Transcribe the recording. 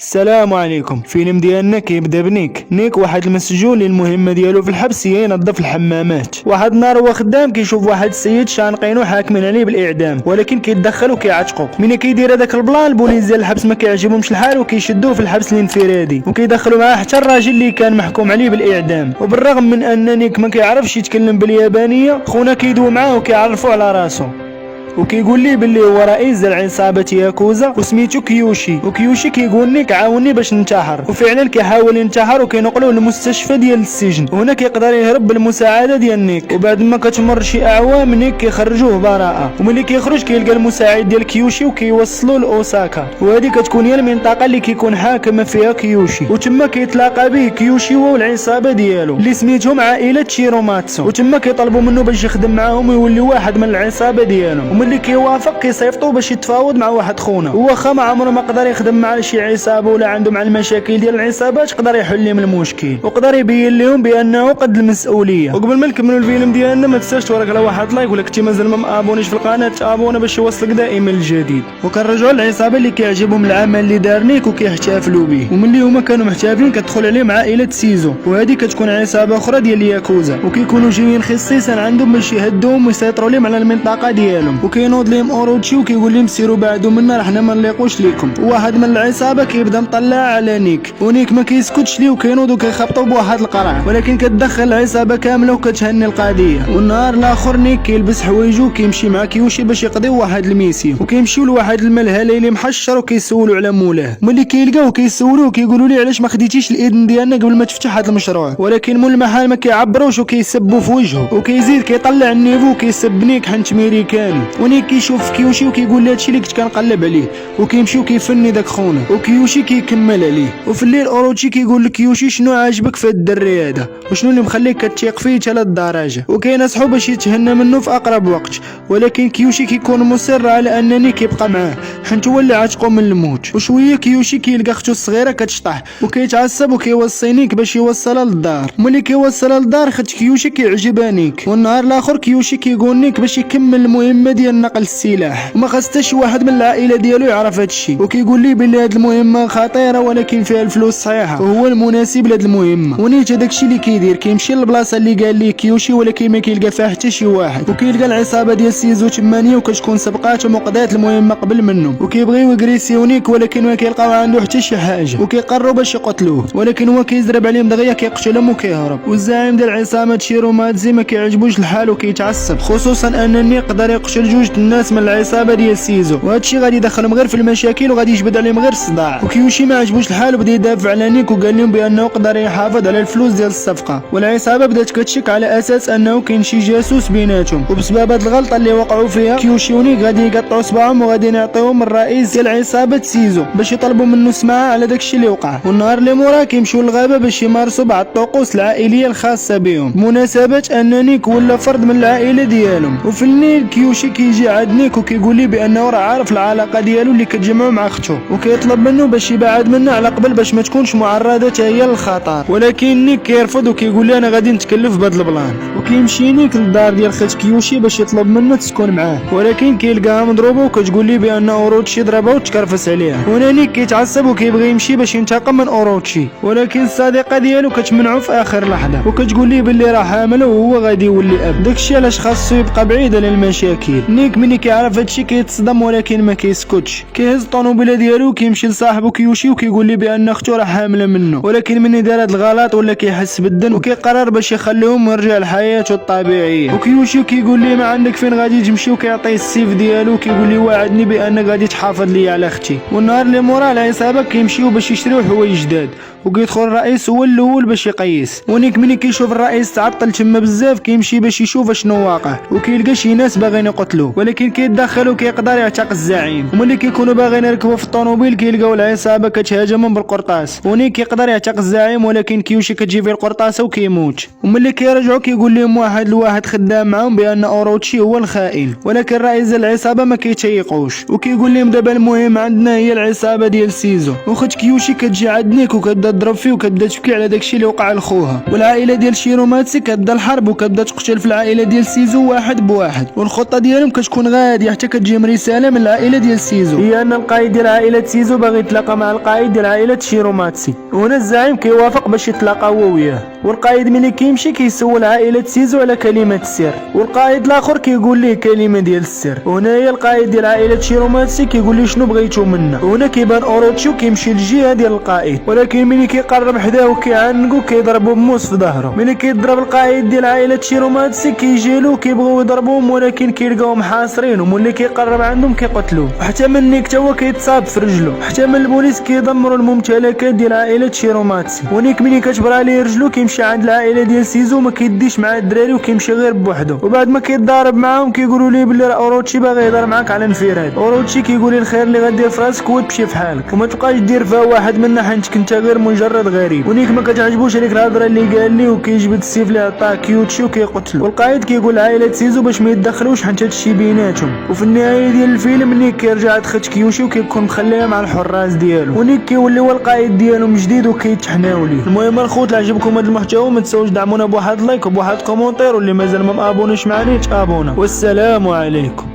السلام عليكم. فيلم ديالنا كيبدا بنيك واحد المسجون اللي المهمه ديالو في الحبس هي ينظف الحمامات. واحد النهار هو خدام كيشوف واحد السيد شانقينو حاكمين عليه بالاعدام، ولكن كيتدخل وكيعتقو. ملي كيدير هذاك البلان البوليس ديال الحبس ما كيعجبهمش الحال وكيشدوه في الحبس الانفرادي وكيدخلوا معاه حتى الراجل اللي كان محكوم عليه بالاعدام. وبالرغم من ان نيك ما كيعرفش يتكلم باليابانيه، خونا كيدوي معاه وكيعرفوا على راسو وكيقول لي باللي هو رئيس ديال عصابه ياكوزا وسميتو كيوشي. وكيوشي كيقول لك عاوني باش ننتحر، وفعلا كيحاول ينتحر وكينقلوه للمستشفى ديال السجن، وهنا كيقدر يهرب بالمساعده ديال نيك. وبعد ما كتمر شي اعوام نيك كيخرجوه براءه، وملي كيخرج كيلقى المساعد ديال كيوشي وكيوصلوا لاوساكا، وهذه كتكون هي المنطقه اللي كيكون حاكم فيها كيوشي. وتما كيتلاقى به كيوشي والعصابه ديالو اللي سميتهم عائله شيروماتسو، وتما كيطلبوا منه باش يخدم معاهم ويولي واحد من العصابه ديالهم. اللي كيوافق كيصيفطو باش يتفاوض مع واحد خونا، واخا ما عمره ما قدر يخدم مع شي عصابه ولا عنده مع المشاكل ديال العصابات، قدر يحل لهم المشكل وقدر يبين لهم بانه قد المسؤوليه. وقبل ما نكملوا الفيلم ديالنا ما تنساش تورك على واحد لايك، ولا كنتي مازال ما مابونيش في القناه تابونا باش يوصلك دائما الجديد. وكنرجعوا للعصابه اللي كيعجبهم العمل اللي دار نيك وكيحتفلوا به، وملي هما كانوا محتفلين كتدخل عليهم عائله سيزو، وهذه كتكون عصابه اخرى ديال الياكوزا، وكيكونوا جايين خصيصا عندهم باش يهدوهم ويسيطروا لهم على المنطقه ديالهم. وكينوض لهم اوروتشي وكيقول لهم سيروا بعدوا منا راه حنا ما نليقوش ليكم. واحد من العصابه كيبدا مطلع على نيك، ونيك ما كيسكتش ليه وكينوض وكيخبطوا بواحد القرع، ولكن كتدخل العصابه كامله وكتهني القضيه. والنهار الاخر نيك كيلبس حوايجو وكيمشي مع كيوشي باش يقضيو واحد الميسيون، وكيمشيو لواحد الملهى ليلي محشر وكيسولوا على مولاه. ملي كيلقاو كيسولوه كيقولوا ليه علاش ما خديتيش الاذن ديالنا قبل ما تفتح هذا المشروع، ولكن مول المحل ما كيعبروش وكيسبوا في وجهه، وكيزيد كيطلع النيفو وكيسب نيك حنت ميريكاني. ونيك كيشوف كيوشي وكيقول له هادشي اللي كنت كنقلب عليه، وكيمشي وكيفني داك خونا، وكيوشي كيكمل عليه. وفي الليل اوروتشي كيقول لك كيوشي شنو عاجبك في الدري هذا وشنو اللي مخليك كتثيق فيه حتى للدرجه، وكينصحو باش يتهنى منه في اقرب وقت. ولكن كيوشي كيكون مصر على انني كيبقى معاه حيت هو اللي عاتقو من الموت. وشويه كيوشي كيلقى اختو الصغيره كتشطح وكيتعصب وكيوصي نيك باش يوصلها للدار. ملي كيوصلها للدار خد كيوشي كيعجبها نيك. والنهار الاخر كيوشي كيقول نيك باش يكمل المهمه ديال نقل السلاح، وما خاص حتى شي واحد من العائله ديالو يعرف هادشي، وكيقول لي بلي هاد المهمه خطيره ولكن فيها الفلوس صحيحه وهو المناسب لهاد المهمه. ونيت هداكشي اللي كيدير كيمشي للبلاصه اللي قال ليه كيوشي، ولكن ما كيلقى فيها حتى شي واحد، وكيلقى العصابه ديال سيزو تمانية وكتكون سبقاتهم وقضات المهمه قبل منهم، وكيبغيو يغريسيو نيك ولكن ما كيلقاو عنده حتى شي حاجه، وكيقرروا باش يقتلوه، ولكن هو كيزرب عليهم دغيا كيقتلهم وكيهرب. والزعيم ديال عصابه شيروماتزي ما كيعجبوش الحال وكيتعصب، خصوصا ان نيك قدر يقتل جوج الناس من العصابه ديال سيزو، وهادشي غادي يدخلهم غير في المشاكل وغادي يجبد عليهم غير الصداع. وكيوشي ما عجبوش الحال وبدا يدافع على نيك وقال لهم بانه قدر يحافظ على الفلوس ديال الصفقه، والعصابه بدات كتشك على اساس انه كاين شي جاسوس بيناتهم. وبسبب هاد الغلطه اللي وقعوا فيها كيوشي ونيك غادي يقطعوا صباعهم وغادي يعطيوهم الرئيس ديال عصابه سيزو باش يطلبوا منه سماعه على داكشي اللي وقع. والنهار اللي موراه كيمشيو للغابه باش يمارسوا بعض الطقوس العائليه الخاصه بهم بمناسبه ان نيك ولا فرد من العائله ديالهم. وفي الليل كيوشي كيجي عند نيك وكيقول ليه بانه راه عارف العلاقه ديالو اللي كتجمعو مع اختو، وكيطلب منه باش يبعد منها على قبل باش ما تكونش معرضه حتى هي للخطر. ولكن نيك كيرفض وكيقول لي انا غادي نتكلف بهذا البلان. وكيمشي نيك للدار ديال خيت كيوشي باش يطلب منها تسكن معاه، ولكن كيلقاها مضروبه وكتقول لي بان اوروتشي ضربها وتكرفس عليها. هنا نيك كيتعصب وكيبغي يمشي باش ينتقم من اوروتشي، ولكن الصديقه ديالو كتمنعو في اخر لحظه وكتقول لي باللي راه حامل وهو غادي يولي اب، داكشي علاش خاصو يبقى بعيد على المشاكل. نيك ملي كيعرف هادشي كيتصدم ولكن ما كيسكتش، كيهز الطوموبيله ديالو وكيمشي لصاحبو كيوشي وكيقول لي بان اختو راه حامله منه، ولكن مني دار هاد الغلط ولا كيحس بالذنب وكيقرر باش يخليهم ويرجع لحياته الطبيعيه. وكيوشي كيقول لي ما عندك فين غادي تمشي، وكيعطيه السيف ديالو وكيقول لي وعدني بانك غادي تحافظ لي على اختي. والنهار اللي موراه العصابه كيمشيو باش يشريو حوايج جداد، وكيدخل الرئيس هو الاول باش يقيس. ونيك ملي كيشوف الرئيس تعطل تما بزاف كيمشي باش يشوف شنو واقع، وكيلقى شي ناس باغيين يقتلوه، ولكن كيتدخل وكيقدر يعتق الزعيم. وملي كيكونوا باغيين يركبوا في الطوموبيل كيلقاو العصابه كتهاجمهم بالقرطاس، ونيك كيقدر يعتق الزعيم ولكن كيوشي كتجي فيه القرطاسه وكيموت. وملي كيرجعوا كيقول لهم واحد خدام معاهم بان اوروتشي هو الخائن، ولكن رئيس العصابه ما كيتيقوش وكيقول لهم دابا المهم عندنا هي العصابه ديال سيزو. وخت كيوشي كتجي عند نيك وكتبدا تضرب فيه وكتبدا تبكي على داكشي اللي وقع لخوها. والعائله ديال شيروماتسي كتبدا الحرب وكتبدا تقتل في العائله ديال سيزو واحد بواحد، والخطه ديالهم وكتكون غادي حتى كتجيهم رساله من العائله ديال سيزو، هي ان القائد ديال عائله سيزو باغي يتلاقى مع القائد ديال عائله شيروماتسي. وهنا الزعيم كيوافق باش يتلاقى هو وياه. والقائد ملي كيمشي كيسول عائله سيزو على كلمه السر، والقائد الاخر كيقول ليه كلمه ديال السر. وهنا هي القائد ديال عائله شيروماتسي كيقول ليه شنو بغيتو منا. وهنا كيبان اوروتشي وكيمشي للجهه ديال القائد، ولكن ملي كيقرب حداه وكيعنقو كيضربو بموس في ظهره. ملي كيضرب القائد ديال عائله شيروماتسي كيجيلو كيبغيو يضربوهم، ولكن كيلقاوهم حاصرينهم، واللي كيقرب عندهم كيقتلوه. حتى من نيك تا هو كيتصاب في رجلو. حتى من البوليس كيدمروا الممتلكات ديال عائله شيروماتسي. ونيك ملي كتبرى عليه رجلو كيمشي عند العائله ديال سيزو، ما كيديش مع الدراري وكيمشي غير بوحدو. وبعد ما كيتضارب معاهم كيقولوا ليه بلي اوروتشي باغي يهضر معاك على انفراد. اوروتشي كيقول لي الخير اللي غدير في راسك هو تمشي في حالك وما تبقاش دير فيها واحد منا، حيت كنت غير مجرد غريب. ونيك ما كتعجبوش هذيك الهضره اللي قال ليه، وكيجبد السيف اللي عطاه كيوتشي وكيقتلو. والقائد كيقول لعائله سيزو باش ما يتدخلوش حيت هادشي بيناتهم. وفي النهايه ديال الفيلم نيك كيرجع تخت كيوشي وكيكون مخليها مع الحراس ديالو، ونيك كيولي هو القائد ديالهم جديد وكيتحناو ليه. المهم الخوت عجبكم هذا المحتوى ما تنساوش دعمونا بواحد لايك وبواحد كومونتير، واللي مازال ما ابونيش معنا يتابونا. والسلام عليكم.